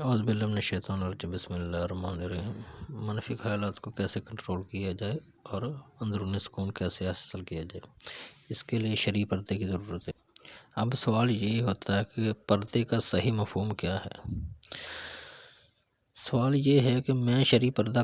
اعوذ باللہ من الشیطان الرجیم، بسم اللہ الرحمن الرحیم۔ منفی خیالات کو کیسے کنٹرول کیا جائے اور اندرونی سکون کیسے حاصل کیا جائے، اس کے لیے شرعی پردے کی ضرورت ہے۔ اب سوال یہ ہوتا ہے کہ پردے کا صحیح مفہوم کیا ہے۔ سوال یہ ہے کہ میں شرعی پردہ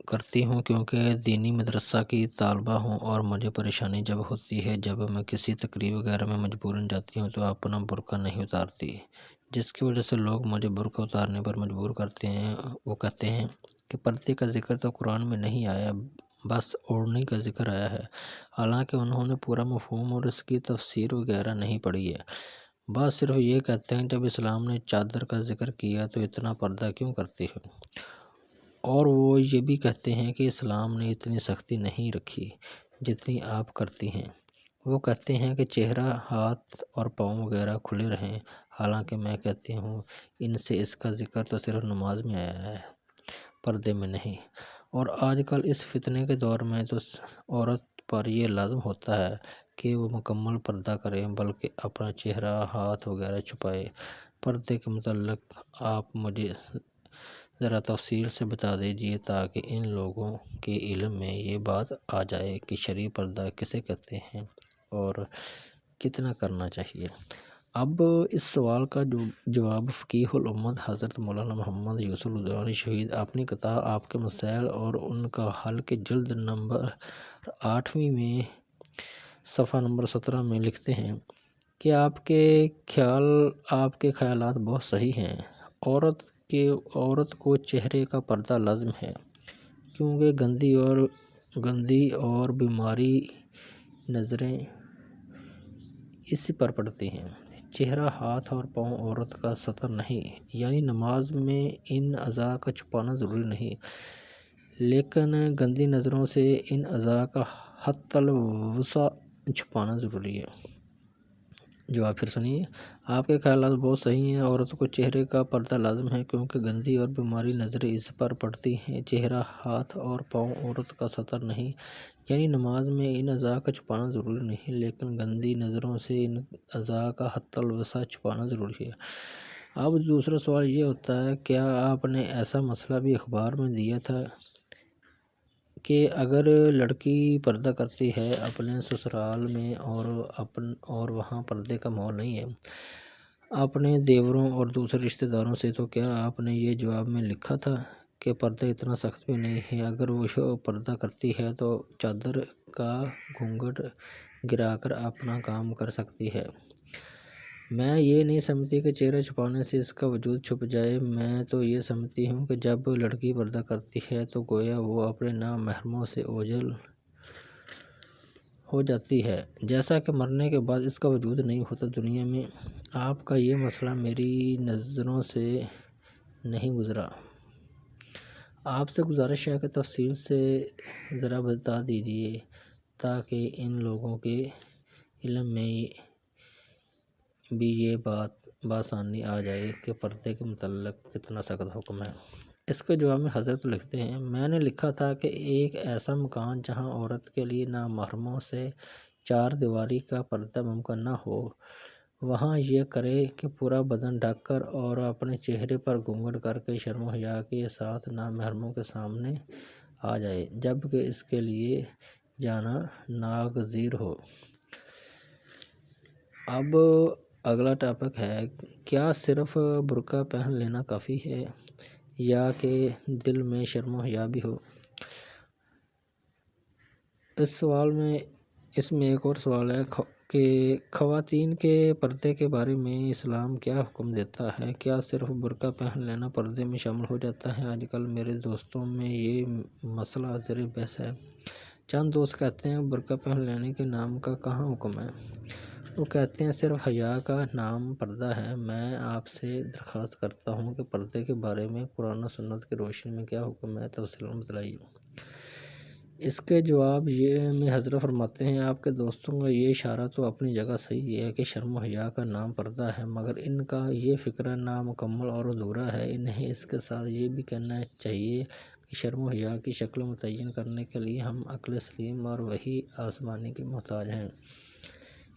کرتی ہوں کیونکہ دینی مدرسہ کی طالبہ ہوں، اور مجھے پریشانی جب ہوتی ہے جب میں کسی تقریب وغیرہ میں مجبوراً جاتی ہوں تو اپنا برقع نہیں اتارتی، جس کی وجہ سے لوگ مجھے برقع اتارنے پر مجبور کرتے ہیں۔ وہ کہتے ہیں کہ پردے کا ذکر تو قرآن میں نہیں آیا، بس اوڑھنے کا ذکر آیا ہے، حالانکہ انہوں نے پورا مفہوم اور اس کی تفسیر وغیرہ نہیں پڑھی ہے۔ بعض صرف یہ کہتے ہیں جب اسلام نے چادر کا ذکر کیا تو اتنا پردہ کیوں کرتے ہو، اور وہ یہ بھی کہتے ہیں کہ اسلام نے اتنی سختی نہیں رکھی جتنی آپ کرتی ہیں۔ وہ کہتے ہیں کہ چہرہ، ہاتھ اور پاؤں وغیرہ کھلے رہیں، حالانکہ میں کہتی ہوں ان سے اس کا ذکر تو صرف نماز میں آیا ہے، پردے میں نہیں۔ اور آج کل اس فتنے کے دور میں تو عورت پر یہ لازم ہوتا ہے کہ وہ مکمل پردہ کرے، بلکہ اپنا چہرہ، ہاتھ وغیرہ چھپائے۔ پردے کے متعلق آپ مجھے ذرا تفصیل سے بتا دیجیے تاکہ ان لوگوں کے علم میں یہ بات آ جائے کہ شرعی پردہ کسے کہتے ہیں اور کتنا کرنا چاہیے۔ اب اس سوال کا جواب فقیہ الامت حضرت مولانا محمد یوسف الدورانی شہید اپنی کتاب آپ کے مسائل اور ان کا حل کے جلد نمبر 8 میں صفحہ نمبر 17 میں لکھتے ہیں کہ آپ کے خیالات بہت صحیح ہیں۔ عورت کو چہرے کا پردہ لازم ہے، کیونکہ گندی اور بیماری نظریں اس پر پڑتی ہیں۔ چہرہ، ہاتھ اور پاؤں عورت کا ستر نہیں، یعنی نماز میں ان اعضاء کا چھپانا ضروری نہیں، لیکن گندی نظروں سے ان اعضاء کا حتی الوسع چھپانا ضروری ہے۔ جواب پھر سنیے، آپ کے خیالات بہت صحیح ہیں۔ عورت کو چہرے کا پردہ لازم ہے کیونکہ گندی اور بیماری نظریں اس پر پڑتی ہیں۔ چہرہ، ہاتھ اور پاؤں عورت کا ستر نہیں، یعنی نماز میں ان اعضاء کا چھپانا ضروری نہیں، لیکن گندی نظروں سے ان اعضاء کا حتی الوسع چھپانا ضروری ہے۔ اب دوسرا سوال یہ ہوتا ہے، کیا آپ نے ایسا مسئلہ بھی اخبار میں دیا تھا کہ اگر لڑکی پردہ کرتی ہے اپنے سسرال میں اور وہاں پردے کا ماحول نہیں ہے اپنے دیوروں اور دوسرے رشتہ داروں سے، تو کیا آپ نے یہ جواب میں لکھا تھا کہ پردہ اتنا سخت بھی نہیں ہے، اگر وہ پردہ کرتی ہے تو چادر کا گھونگھٹ گرا کر اپنا کام کر سکتی ہے۔ میں یہ نہیں سمجھتی کہ چہرہ چھپانے سے اس کا وجود چھپ جائے، میں تو یہ سمجھتی ہوں کہ جب لڑکی پردہ کرتی ہے تو گویا وہ اپنے نامحرموں سے اوجھل ہو جاتی ہے، جیسا کہ مرنے کے بعد اس کا وجود نہیں ہوتا دنیا میں۔ آپ کا یہ مسئلہ میری نظروں سے نہیں گزرا۔ آپ سے گزارش ہے کہ تفصیل سے ذرا بتا دیجیے تاکہ ان لوگوں کے علم میں بھی یہ بات بآسانی آ جائے کہ پردے کے متعلق کتنا سخت حکم ہے۔ اس کے جواب میں حضرت لکھتے ہیں، میں نے لکھا تھا کہ ایک ایسا مکان جہاں عورت کے لیے نامحرموں سے چار دیواری کا پردہ ممکن نہ ہو، وہاں یہ کرے کہ پورا بدن ڈھک کر اور اپنے چہرے پر گھونگھٹ کر کے شرم و حیا کے ساتھ نامحرموں کے سامنے آ جائے، جبکہ اس کے لیے جانا ناگزیر ہو۔ اب اگلا ٹاپک ہے، کیا صرف برقع پہن لینا کافی ہے یا کہ دل میں شرم و حیا بھی ہو؟ اس میں ایک اور سوال ہے کہ خواتین کے پردے کے بارے میں اسلام کیا حکم دیتا ہے، کیا صرف برقع پہن لینا پردے میں شامل ہو جاتا ہے؟ آج کل میرے دوستوں میں یہ مسئلہ زیر بحث ہے۔ چند دوست کہتے ہیں برقع پہن لینے کے نام کا کہاں حکم ہے، وہ کہتے ہیں صرف حیا کا نام پردہ ہے۔ میں آپ سے درخواست کرتا ہوں کہ پردے کے بارے میں قرآن و سنت کی روشنی میں کیا حکم ہے، تفصیلاً بتلائیے۔ اس کے جواب میں حضرت فرماتے ہیں، آپ کے دوستوں کا یہ اشارہ تو اپنی جگہ صحیح ہے کہ شرم و حیا کا نام پردہ ہے، مگر ان کا یہ فکرہ نامکمل اور ادھورا ہے۔ انہیں اس کے ساتھ یہ بھی کہنا چاہیے کہ شرم و حیا کی شکل متعین کرنے کے لیے ہم عقل سلیم اور وحی آسمانی کے محتاج ہیں۔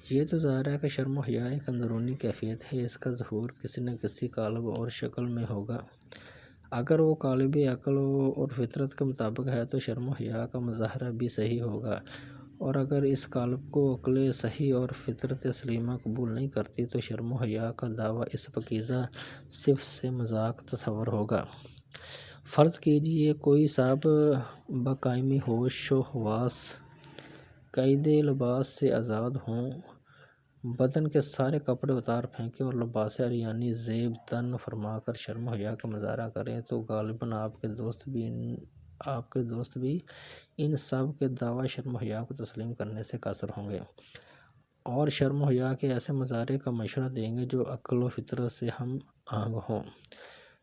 یہ تو ظاہر ہے کہ شرم و حیا ایک اندرونی کیفیت ہے، اس کا ظہور کسی نہ کسی قالب اور شکل میں ہوگا۔ اگر وہ قالب عقل اور فطرت کے مطابق ہے تو شرم و حیا کا مظاہرہ بھی صحیح ہوگا، اور اگر اس قالب کو عقل صحیح اور فطرت سلیمہ قبول نہیں کرتی تو شرم و حیا کا دعویٰ اس پاکیزہ صفت سے مذاق تصور ہوگا۔ فرض کیجیے کوئی صاحب بقائمی ہوش و حواس قید لباس سے آزاد ہوں، بدن کے سارے کپڑے اتار پھینکیں اور لباس عریانی زیب تن فرما کر شرم و حیا کا مظاہرہ کریں تو غالباً آپ کے دوست بھی ان سب کے دعویٰ شرم و حیا کو تسلیم کرنے سے قاصر ہوں گے، اور شرم و حیا کے ایسے مظاہرے کا مشورہ دیں گے جو عقل و فطرت سے ہم آہنگ ہوں۔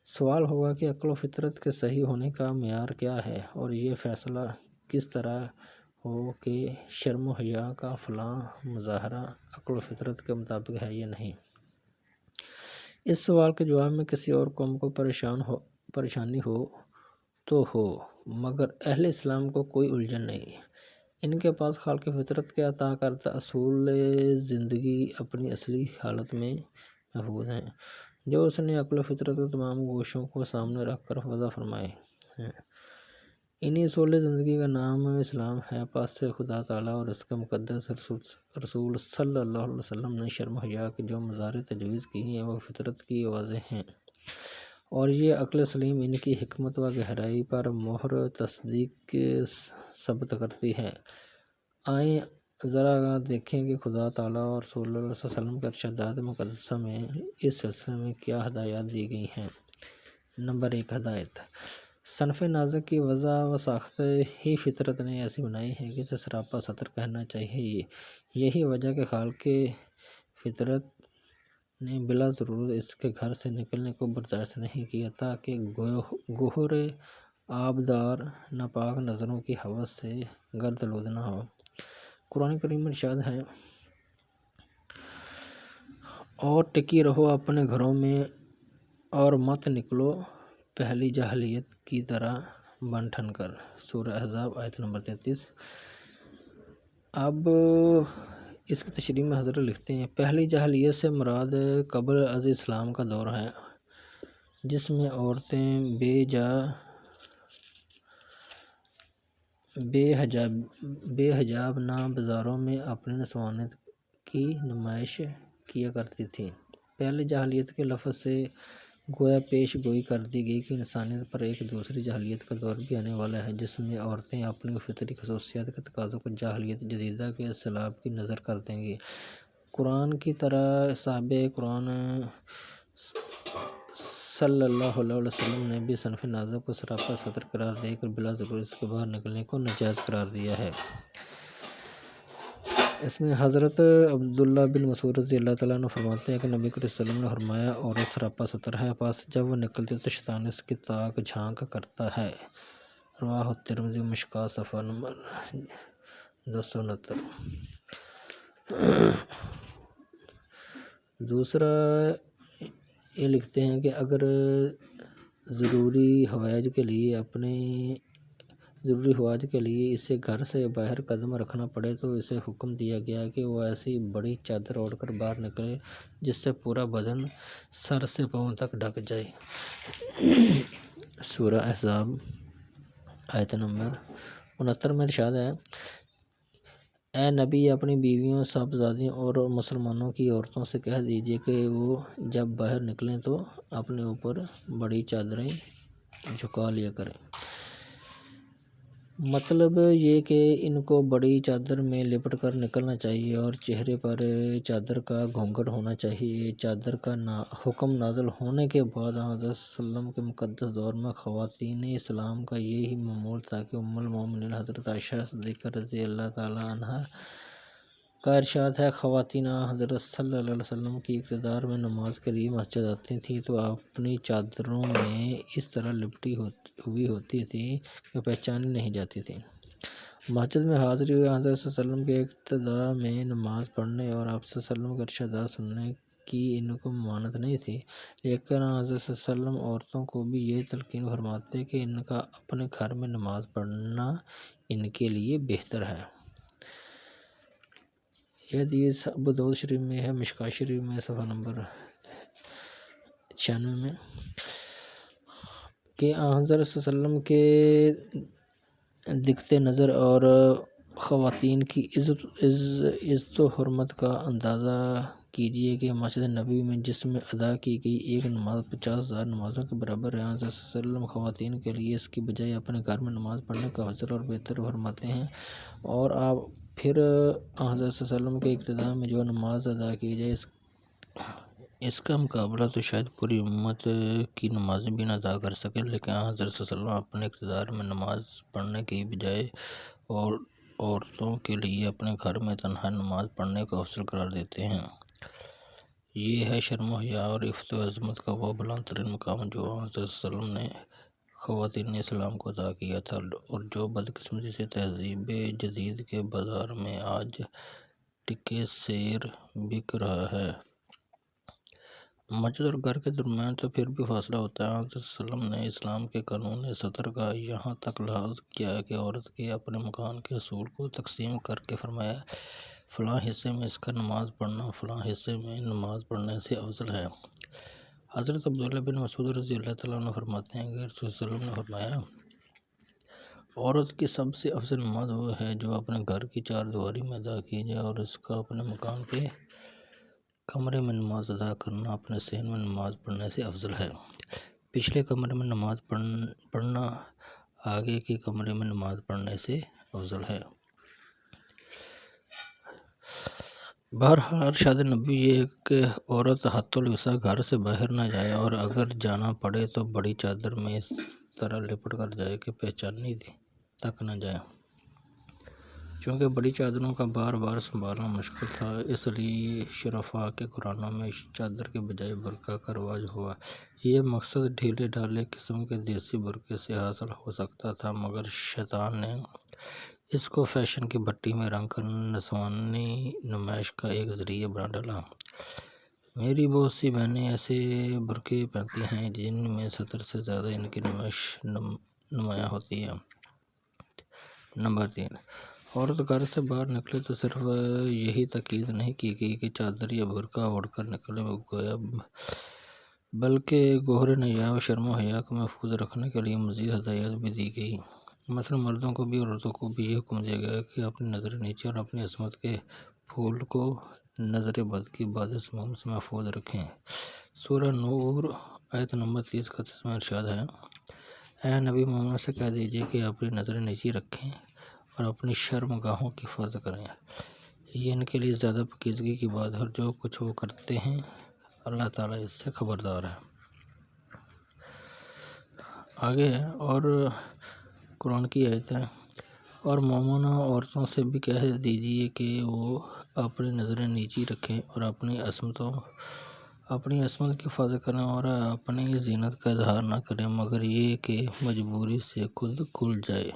سوال ہوگا کہ عقل و فطرت کے صحیح ہونے کا معیار کیا ہے، اور یہ فیصلہ کس طرح ہو کہ شرم و حیا کا فلاں مظاہرہ عقل و فطرت کے مطابق ہے یا نہیں۔ اس سوال کے جواب میں کسی اور قوم کو پریشانی ہو تو ہو، مگر اہل اسلام کو کوئی الجھن نہیں۔ ان کے پاس خالق فطرت کے عطا کردہ اصول زندگی اپنی اصلی حالت میں محفوظ ہیں، جو اس نے عقل و فطرت کے تمام گوشوں کو سامنے رکھ کر وضع فرمائے ہیں۔ انہی اصول زندگی کا نام اسلام ہے۔ پس خدا تعالیٰ اور اس کے مقدس رسول صلی اللہ علیہ وسلم نے شرم و حیا کی جو مظاہرے تجویز کی ہیں وہ فطرت کی واضح ہیں، اور یہ عقل سلیم ان کی حکمت و گہرائی پر مہر تصدیق ثبت کرتی ہے۔ آئیں ذرا دیکھیں کہ خدا تعالیٰ اور رسول اللہ صلی اللہ علیہ وسلم کے ارشادات مقدسہ میں اس سلسلے میں کیا ہدایات دی گئی ہیں۔ نمبر 1، ہدایت۔ صنف نازک کی وضع و ساخت ہی فطرت نے ایسی بنائی ہے کہ اسے سراپا سطر کہنا چاہیے۔ یہی وجہ کہ خالق فطرت نے بلا ضرورت اس کے گھر سے نکلنے کو برداشت نہیں کیا تاکہ گوہر آبدار ناپاک نظروں کی ہوس سے گردآلود نہ ہو۔ قرآن کریم میں ارشاد ہے، اور ٹکی رہو اپنے گھروں میں اور مت نکلو پہلی جاہلیت کی طرح بن ٹھن کر۔ سورہ احزاب آیت نمبر 33۔ اب اس کی تشریح میں حضرت لکھتے ہیں، پہلی جاہلیت سے مراد قبل از اسلام کا دور ہے، جس میں عورتیں بے حجاب نہ بازاروں میں اپنی نسوانیت کی نمائش کیا کرتی تھیں۔ پہلی جاہلیت کے لفظ سے گویا پیش گوئی کر دی گئی کہ انسانیت پر ایک دوسری جاہلیت کا دور بھی آنے والا ہے، جس میں عورتیں اپنی فطری خصوصیات کے تقاضوں کو جاہلیت جدیدہ کے سیلاب کی نظر کر دیں گی۔ قرآن کی طرح صحابہ کرام صلی اللہ علیہ وسلم نے بھی صنف نازک کو سراپا سطر قرار دے کر بلا ضرورت اس کے باہر نکلنے کو ناجائز قرار دیا ہے۔ اس میں حضرت عبداللہ بن مسعود رضی اللہ تعالیٰ عنہ فرماتے ہیں کہ نبی کریم صلی اللہ علیہ وسلم نے فرمایا، عورت سراپا سطر ہے، پس جب وہ نکلتی تو شیطان اس کی تاک جھانک کرتا ہے۔ رواہ ترمذی مشکوٰۃ صفحہ نمبر 269۔ دوسرا یہ لکھتے ہیں کہ اگر ضروری حوائج کے لیے اسے گھر سے باہر قدم رکھنا پڑے تو اسے حکم دیا گیا کہ وہ ایسی بڑی چادر اوڑھ کر باہر نکلے جس سے پورا بدن سر سے پاؤں تک ڈھک جائے۔ سورہ احزاب آیت نمبر 69 میں ارشاد ہے، اے نبی اپنی بیویوں، صاحبزادیوں اور مسلمانوں کی عورتوں سے کہہ دیجیے کہ وہ جب باہر نکلیں تو اپنے اوپر بڑی چادریں جھکا لیا کریں۔ مطلب یہ کہ ان کو بڑی چادر میں لپٹ کر نکلنا چاہیے اور چہرے پر چادر کا گھونگھٹ ہونا چاہیے۔ چادر کا حکم نازل ہونے کے بعد حضرت صلی اللہ علیہ وسلم کے مقدس دور میں خواتین اسلام کا یہی معمول تھا کہ ام المومنین حضرت عائشہ صدیقہ رضی اللہ تعالیٰ عنہا کا ارشاد ہے، خواتین حضرت صلی اللہ علیہ وسلم کی اقتدار میں نماز کے لیے مسجد آتی تھیں تو اپنی چادروں میں اس طرح لپٹی ہوئی ہوتی تھیں کہ پہچانی نہیں جاتی تھیں۔ مسجد میں حاضری حضرت صلی اللہ علیہ وسلم کے اقتداء میں نماز پڑھنے اور آپ صلی اللہ علیہ وسلم کے ارشادات سننے کی ان کو ممانعت نہیں تھی، لیکن حضرت صلی اللہ علیہ وسلم عورتوں کو بھی یہ تلقین فرماتے کہ ان کا اپنے گھر میں نماز پڑھنا ان کے لیے بہتر ہے۔ یہ حدیث ابو داؤد شریف میں ہے، مشکوٰۃ شریف میں صفحہ نمبر 96 میں، کہ حضرت صلی اللہ علیہ وسلم کے دکھتے نظر اور خواتین کی عزت و حرمت کا اندازہ کیجیے کہ مسجد نبوی میں جس میں ادا کی گئی ایک نماز 50,000 نمازوں کے برابر ہے۔ حضرت صلی اللہ علیہ وسلم خواتین کے لیے اس کی بجائے اپنے گھر میں نماز پڑھنے کا افضل اور بہتر فرماتے ہیں، اور آپ پھر حضرت صلی اللہ علیہ وسلم کے اقتداء میں جو نماز ادا کی جائے اس کا مقابلہ تو شاید پوری امت کی نمازیں بھی نہ ادا کر سکے، لیکن حضرت صلی اللہ علیہ وسلم اپنے اقتدار میں نماز پڑھنے کی بجائے اور عورتوں کے لیے اپنے گھر میں تنہا نماز پڑھنے کو افضل قرار دیتے ہیں۔ یہ ہے شرم و حیا اور عفت و عظمت کا وہ بلند ترین مقام جو حضرت صلی اللہ علیہ وسلم نے خواتین اسلام کو عطا کیا تھا، اور جو بدقسمتی سے تہذیب جدید کے بازار میں آج ٹکے سیر بک رہا ہے۔ مسجد اور گھر کے درمیان تو پھر بھی فاصلہ ہوتا ہے۔ حضرت صلی اللہ علیہ وسلم نے اسلام کے قانون ستر کا یہاں تک لحاظ کیا کہ عورت کے اپنے مکان کے اصول کو تقسیم کر کے فرمایا، فلاں حصے میں اس کا نماز پڑھنا فلاں حصے میں نماز پڑھنے سے افضل ہے۔ حضرت عبداللہ بن مسعود رضی اللہ تعالیٰ عنہ فرماتے ہیں کہ رسول صلی اللہ علیہ وسلم نے فرمایا، عورت کی سب سے افضل نماز وہ ہے جو اپنے گھر کی چار دیواری میں ادا کی جائے، اور اس کا اپنے مکان کے کمرے میں نماز ادا کرنا اپنے صحن میں نماز پڑھنے سے افضل ہے۔ پچھلے کمرے میں نماز پڑھنا آگے کے کمرے میں نماز پڑھنے سے افضل ہے۔ بہرحال ارشاد نبوی یہ ہے کہ عورت حتی الوسع گھر سے باہر نہ جائے، اور اگر جانا پڑے تو بڑی چادر میں اس طرح لپٹ کر جائے کہ پہچانی تک نہ جائے۔ چونکہ بڑی چادروں کا بار بار سنبھالنا مشکل تھا، اس لیے شرفاء کے گھرانوں میں چادر کے بجائے برقع کا رواج ہوا۔ یہ مقصد ڈھیلے ڈھالے قسم کے دیسی برقعے سے حاصل ہو سکتا تھا، مگر شیطان نے اس کو فیشن کی بھٹی میں رنگ کر نسوانی نمائش کا ایک ذریعہ بنا ڈالا۔ میری بہت سی بہنیں ایسے برقعے پہنتی ہیں جن میں سطر سے زیادہ ان کی نمائش نمایاں ہوتی ہے۔ نمبر 3، عورت گھر سے باہر نکلے تو صرف یہی تاکید نہیں کی گئی کہ چادر یا برقع اوڑھ کر نکلے، گویا بلکہ گوہر نجاہ و شرم و حیا کو محفوظ رکھنے کے لیے مزید ہدایات بھی دی گئیں۔ مثلاً مردوں کو بھی اور عورتوں کو بھی یہ حکم دیا گیا کہ اپنی نظر نیچے اور اپنی عصمت کے پھول کو نظر بد کی بدعموم سے محفوظ رکھیں۔ سورہ نور آیت نمبر 30-31 میں ارشاد ہے، اے نبی مومنوں سے کہہ دیجیے کہ اپنی نظریں نیچی رکھیں اور اپنی شرم گاہوں کی حفاظت کریں، یہ ان کے لیے زیادہ پاکیزگی کی بات ہے، اور جو کچھ وہ کرتے ہیں اللہ تعالیٰ اس سے خبردار ہے۔ آگے ہے اور قرآن کی آیت ہے، اور مومنہ عورتوں سے بھی کہہ دیجیے کہ وہ اپنی نظریں نیچی رکھیں اور اپنی عصمت کی حفاظت کریں، اور اپنی زینت کا اظہار نہ کریں مگر یہ کہ مجبوری سے خود کھل جائے۔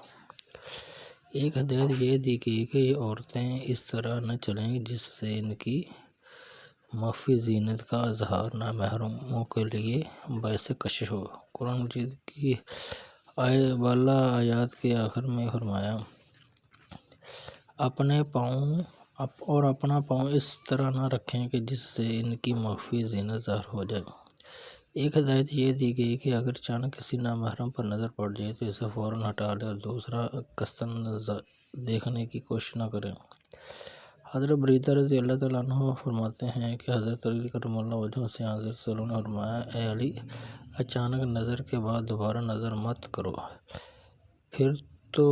ایک ہدایت یہ دی گئی کہ عورتیں اس طرح نہ چلیں جس سے ان کی مخفی زینت کا اظہار نامحرموں کے لیے باعث کشش ہو۔ قرآن مجید کی بالا آیات کے آخر میں فرمایا، اپنا پاؤں اس طرح نہ رکھیں کہ جس سے ان کی مخفی زینت ظاہر ہو جائے۔ ایک ہدایت یہ دی گئی کہ اگر اچانک کسی نامحرم پر نظر پڑ جائے تو اسے فوراً ہٹا لیں اور دوسرا قصداً دیکھنے کی کوشش نہ کریں۔ حضرت بریدہ رضی اللہ تعالیٰ عنہ فرماتے ہیں کہ حضرت علی کرم اللہ وجہہ سے حضرت صلی اللہ علیہ وسلم نے فرمایا، اے علی، اچانک نظر کے بعد دوبارہ نظر مت کرو، پھر تو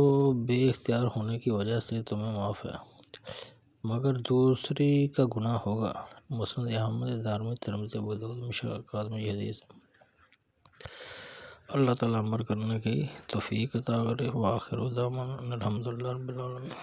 بے اختیار ہونے کی وجہ سے تمہیں معاف ہے، مگر دوسری کا گناہ ہوگا۔ مسند احمد، دارمی، ترمذی، ابو داؤد، مشکوٰۃ میں یہ حدیث ہے۔ اللہ تعالیٰ عمل کرنے کی توفیق عطا کرے۔ وآخر دعوانا الحمدللہ رب العالمین۔